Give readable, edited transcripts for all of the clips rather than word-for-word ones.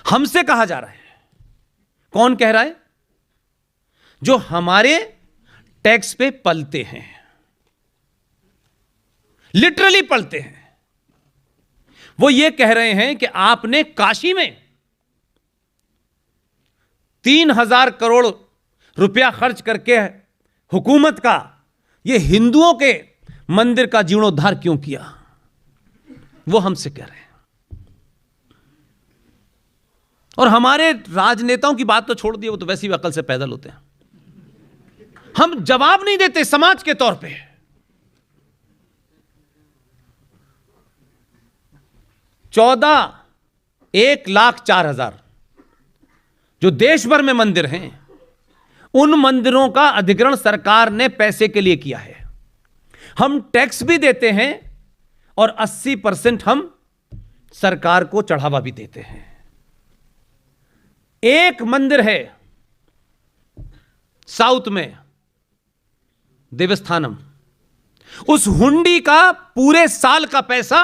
हमसे कहा जा रहा है। कौन कह रहा है? जो हमारे टैक्स पे पलते हैं, लिटरली पलते हैं। वो ये कह रहे हैं कि आपने काशी में 3,000 करोड़ रुपया खर्च करके हुकूमत का ये हिंदुओं के मंदिर का जीर्णोद्धार क्यों किया? वो हमसे कह रहे हैं। और हमारे राजनेताओं की बात तो छोड़ दिए, वो तो वैसी भी अकल से पैदल होते हैं। हम जवाब नहीं देते समाज के तौर पे। 1,04,000 जो देश भर में मंदिर हैं, उन मंदिरों का अधिग्रहण सरकार ने पैसे के लिए किया है। हम टैक्स भी देते हैं और 80% हम सरकार को चढ़ावा भी देते हैं। एक मंदिर है साउथ में, देवस्थानम, उस हुंडी का पूरे साल का पैसा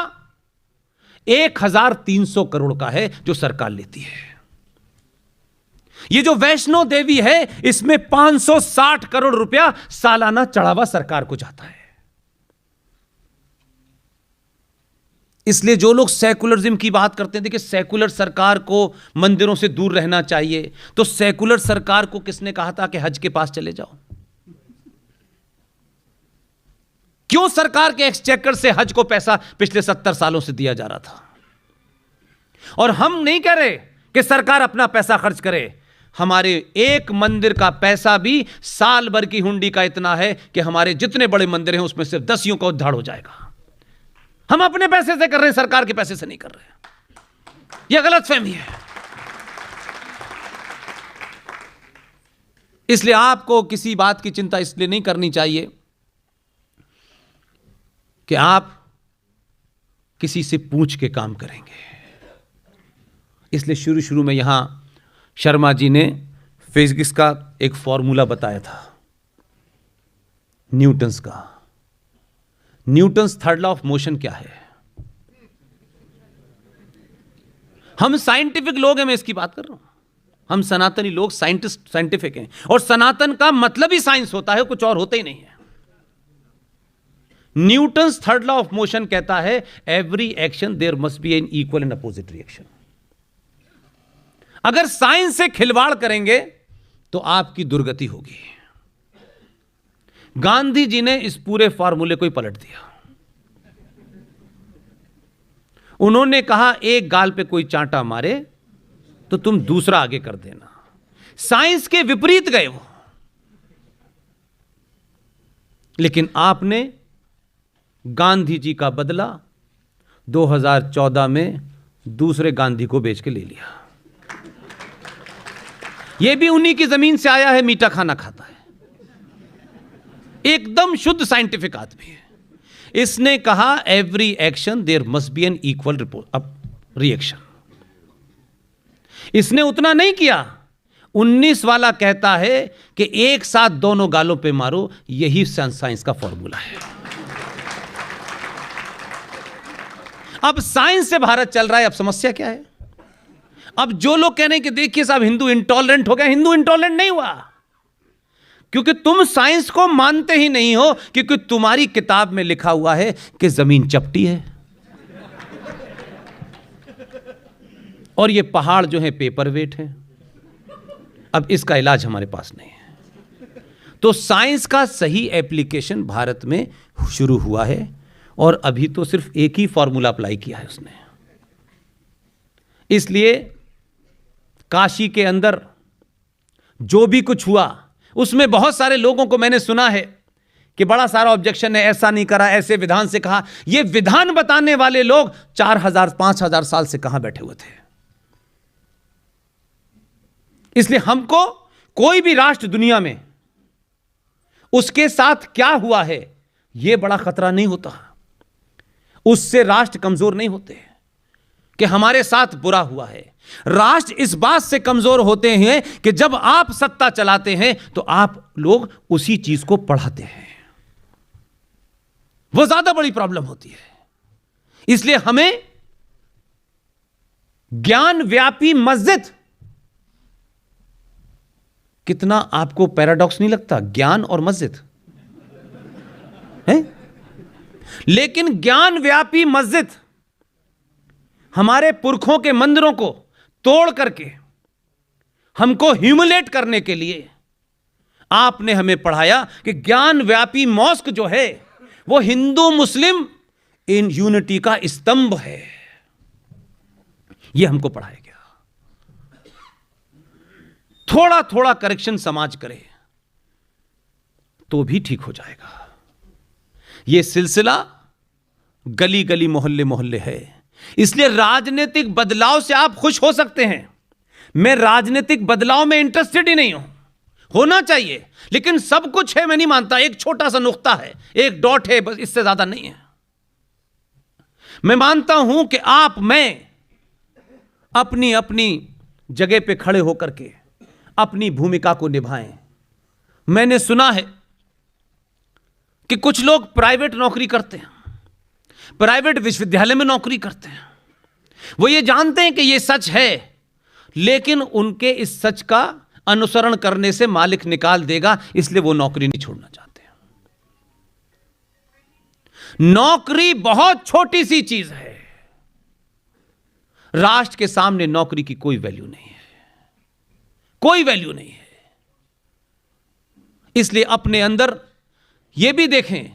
1,300 करोड़ का है जो सरकार लेती है। ये जो वैष्णो देवी है, इसमें 560 करोड़ रुपया सालाना चढ़ावा सरकार को जाता है। इसलिए जो लोग सेकुलरिज्म की बात करते हैं, देखिए सेकुलर सरकार को मंदिरों से दूर रहना चाहिए, तो सेकुलर सरकार को किसने कहा था कि हज के पास चले जाओ? क्यों सरकार के एक्सचेकर से हज को पैसा पिछले 70 सालों से दिया जा रहा था? और हम नहीं कह रहे कि सरकार अपना पैसा खर्च करे। हमारे एक मंदिर का पैसा भी साल भर की हुंडी का इतना है कि हमारे जितने बड़े मंदिर हैं उसमें सिर्फ 10 का उद्धार हो जाएगा। हम अपने पैसे से कर रहे हैं, सरकार के पैसे से नहीं कर रहे। यह गलतफहमी है। इसलिए आपको किसी बात की चिंता इसलिए नहीं करनी चाहिए कि आप किसी से पूछ के काम करेंगे। इसलिए शुरू में यहां शर्मा जी ने फिजिक्स का एक फॉर्मूला बताया था, न्यूटन्स का। Newton's third law of motion क्या है? हम साइंटिफिक लोग हैं, मैं इसकी बात कर रहा हूं। हम सनातनी लोग साइंटिफिक हैं, और सनातन का मतलब ही साइंस होता है, कुछ और होता ही नहीं है। Newton's third law of motion कहता है every action there must be an equal and opposite reaction. अगर साइंस से खिलवाड़ करेंगे तो आपकी दुर्गति होगी। गांधी जी ने इस पूरे फॉर्मूले को ही पलट दिया। उन्होंने कहा एक गाल पे कोई चांटा मारे तो तुम दूसरा आगे कर देना। साइंस के विपरीत गए वो। लेकिन आपने गांधी जी का बदला 2014 में दूसरे गांधी को बेच के ले लिया। यह भी उन्हीं की जमीन से आया है, मीठा खाना खाता है, एकदम शुद्ध साइंटिफिक आदमी है। इसने कहा every action there must be an equal reaction. इसने उतना नहीं किया। 19 वाला कहता है कि एक साथ दोनों गालों पे मारो, यही साइंस का फॉर्मूला है। अब साइंस से भारत चल रहा है। अब समस्या क्या है? अब जो लोग कह रहे हैं कि देखिए साहब हिंदू इंटॉलरेंट हो गया, हिंदू इंटॉलरेंट नहीं हुआ, क्योंकि तुम साइंस को मानते ही नहीं हो, क्योंकि तुम्हारी किताब में लिखा हुआ है कि जमीन चपटी है और ये पहाड़ जो है पेपर वेट है। अब इसका इलाज हमारे पास नहीं है। तो साइंस का सही एप्लीकेशन भारत में शुरू हुआ है, और अभी तो सिर्फ एक ही फॉर्मूला अप्लाई किया है उसने। इसलिए काशी के अंदर जो भी कुछ हुआ, उसमें बहुत सारे लोगों को मैंने सुना है कि बड़ा सारा ऑब्जेक्शन है, ऐसा नहीं करा, ऐसे विधान से कहा। ये विधान बताने वाले लोग 4,000-5,000 साल से कहां बैठे हुए थे। इसलिए हमको कोई भी राष्ट्र दुनिया में उसके साथ क्या हुआ है यह बड़ा खतरा नहीं होता। उससे राष्ट्र कमजोर नहीं होते कि हमारे साथ बुरा हुआ है। राष्ट्र इस बात से कमजोर होते हैं कि जब आप सत्ता चलाते हैं तो आप लोग उसी चीज को बढ़ाते हैं। वो ज्यादा बड़ी प्रॉब्लम होती है। इसलिए हमें ज्ञान व्यापी मस्जिद, कितना आपको पैराडॉक्स नहीं लगता? ज्ञान और मस्जिद है, लेकिन ज्ञान व्यापी मस्जिद हमारे पुरखों के मंदिरों को तोड़ करके हमको ह्यूमिलेट करने के लिए आपने हमें पढ़ाया कि ज्ञान व्यापी मॉस्क जो है वो हिंदू मुस्लिम इन यूनिटी का स्तंभ है। यह हमको पढ़ाया गया। थोड़ा थोड़ा करेक्शन समाज करे तो भी ठीक हो जाएगा। यह सिलसिला गली गली मोहल्ले मोहल्ले है। इसलिए राजनीतिक बदलाव से आप खुश हो सकते हैं। मैं राजनीतिक बदलाव में इंटरेस्टेड ही नहीं हूं। होना चाहिए, लेकिन सब कुछ है मैं नहीं मानता। एक छोटा सा नुक्ता है, एक डॉट है, बस, इससे ज्यादा नहीं है। मैं मानता हूं कि आप, मैं अपनी अपनी जगह पे खड़े होकर के अपनी भूमिका को निभाएं। मैंने सुना है कि कुछ लोग प्राइवेट नौकरी करते हैं, प्राइवेट विश्वविद्यालय में नौकरी करते हैं। वो ये जानते हैं कि ये सच है, लेकिन उनके इस सच का अनुसरण करने से मालिक निकाल देगा, इसलिए वो नौकरी नहीं छोड़ना चाहते। नौकरी बहुत छोटी सी चीज है। राष्ट्र के सामने नौकरी की कोई वैल्यू नहीं है, कोई वैल्यू नहीं है। इसलिए अपने अंदर यह भी देखें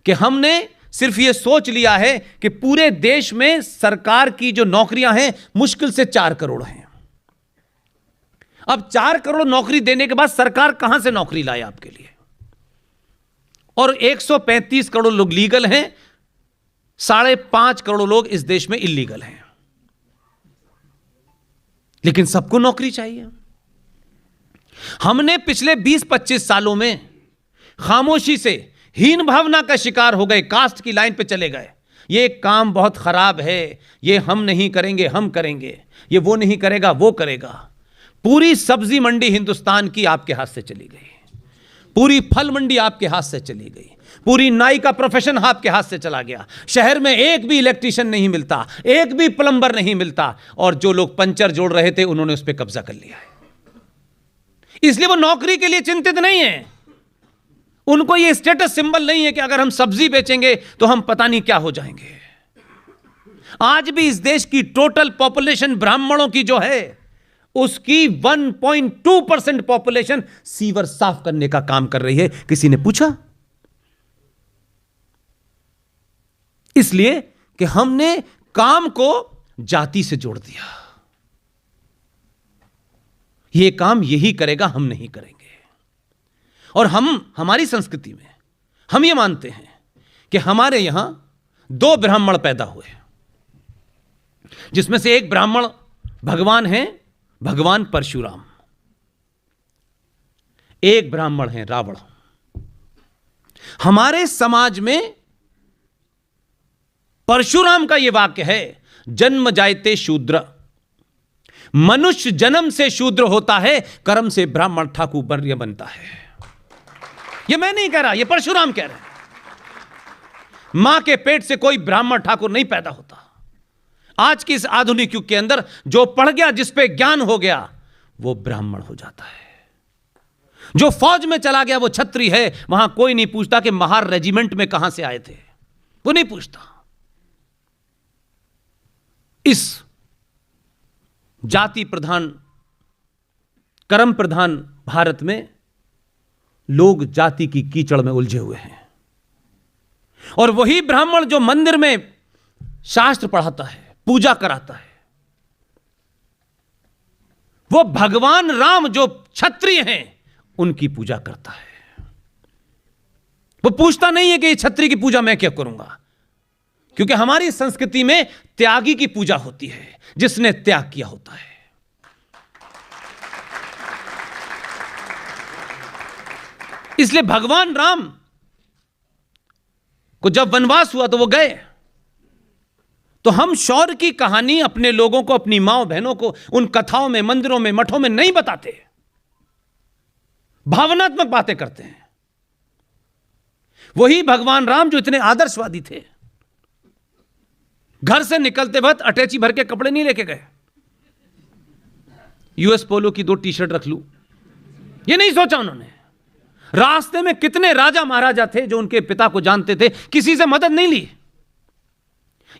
कि हमने सिर्फ यह सोच लिया है कि पूरे देश में सरकार की जो नौकरियां हैं मुश्किल से 4 करोड़ हैं। अब 4 करोड़ नौकरी देने के बाद सरकार कहां से नौकरी लाए आपके लिए? और 135 करोड़ लोग लीगल हैं, 5.5 करोड़ लोग इस देश में इल्लीगल हैं, लेकिन सबको नौकरी चाहिए। हमने पिछले 20-25 सालों में खामोशी से हीन भावना का शिकार हो गए, कास्ट की लाइन पे चले गए। ये काम बहुत खराब है, ये हम नहीं करेंगे, हम करेंगे, ये वो नहीं करेगा, वो करेगा। पूरी सब्जी मंडी हिंदुस्तान की आपके हाथ से चली गई, पूरी फल मंडी आपके हाथ से चली गई, पूरी नाई का प्रोफेशन आपके हाथ से चला गया। शहर में एक भी इलेक्ट्रीशियन नहीं मिलता, एक भी प्लम्बर नहीं मिलता, और जो लोग पंचर जोड़ रहे थे उन्होंने उस पर कब्जा कर लिया है। इसलिए वो नौकरी के लिए चिंतित नहीं है। उनको ये स्टेटस सिंबल नहीं है कि अगर हम सब्जी बेचेंगे तो हम पता नहीं क्या हो जाएंगे। आज भी इस देश की टोटल पॉपुलेशन ब्राह्मणों की जो है, उसकी 1.2% पॉपुलेशन सीवर साफ करने का काम कर रही है। किसी ने पूछा? इसलिए कि हमने काम को जाति से जोड़ दिया। यह काम यही करेगा, हम नहीं करेंगे। और हमारी संस्कृति में हम ये मानते हैं कि हमारे यहां 2 ब्राह्मण पैदा हुए, जिसमें से एक ब्राह्मण भगवान हैं, भगवान परशुराम। एक ब्राह्मण है रावण। हमारे समाज में परशुराम का यह वाक्य है, जन्म जायते शूद्र, मनुष्य जन्म से शूद्र होता है, कर्म से ब्राह्मण ठाकुर वर्य बनता है। यह मैं नहीं कह रहा, यह परशुराम कह रहे हैं। मां के पेट से कोई ब्राह्मण ठाकुर नहीं पैदा होता। आज की इस आधुनिक युग के अंदर जो पढ़ गया, जिस पे ज्ञान हो गया, वो ब्राह्मण हो जाता है। जो फौज में चला गया वो छत्री है। वहां कोई नहीं पूछता कि महार रेजिमेंट में कहां से आए थे, वो नहीं पूछता। इस जाति प्रधान, कर्म प्रधान भारत में लोग जाति की कीचड़ में उलझे हुए हैं। और वही ब्राह्मण जो मंदिर में शास्त्र पढ़ाता है, पूजा कराता है, वो भगवान राम जो क्षत्रिय हैं उनकी पूजा करता है। वो पूछता नहीं है कि ये क्षत्रिय की पूजा मैं क्या करूंगा, क्योंकि हमारी संस्कृति में त्यागी की पूजा होती है, जिसने त्याग किया होता है। इसलिए भगवान राम को जब वनवास हुआ तो वो गए, तो हम शौर्य की कहानी अपने लोगों को, अपनी मांओं बहनों को उन कथाओं में, मंदिरों में, मठों में नहीं बताते, भावनात्मक बातें करते हैं। वही भगवान राम जो इतने आदर्शवादी थे, घर से निकलते वक्त अटैची भर के कपड़े नहीं लेके गए। यूएस पोलो की 2 टी-शर्ट रख लूं, ये नहीं सोचा उन्होंने। रास्ते में कितने राजा महाराजा थे जो उनके पिता को जानते थे, किसी से मदद नहीं ली।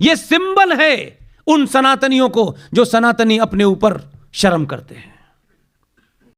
यह सिंबल है उन सनातनियों को जो सनातनी अपने ऊपर शर्म करते हैं।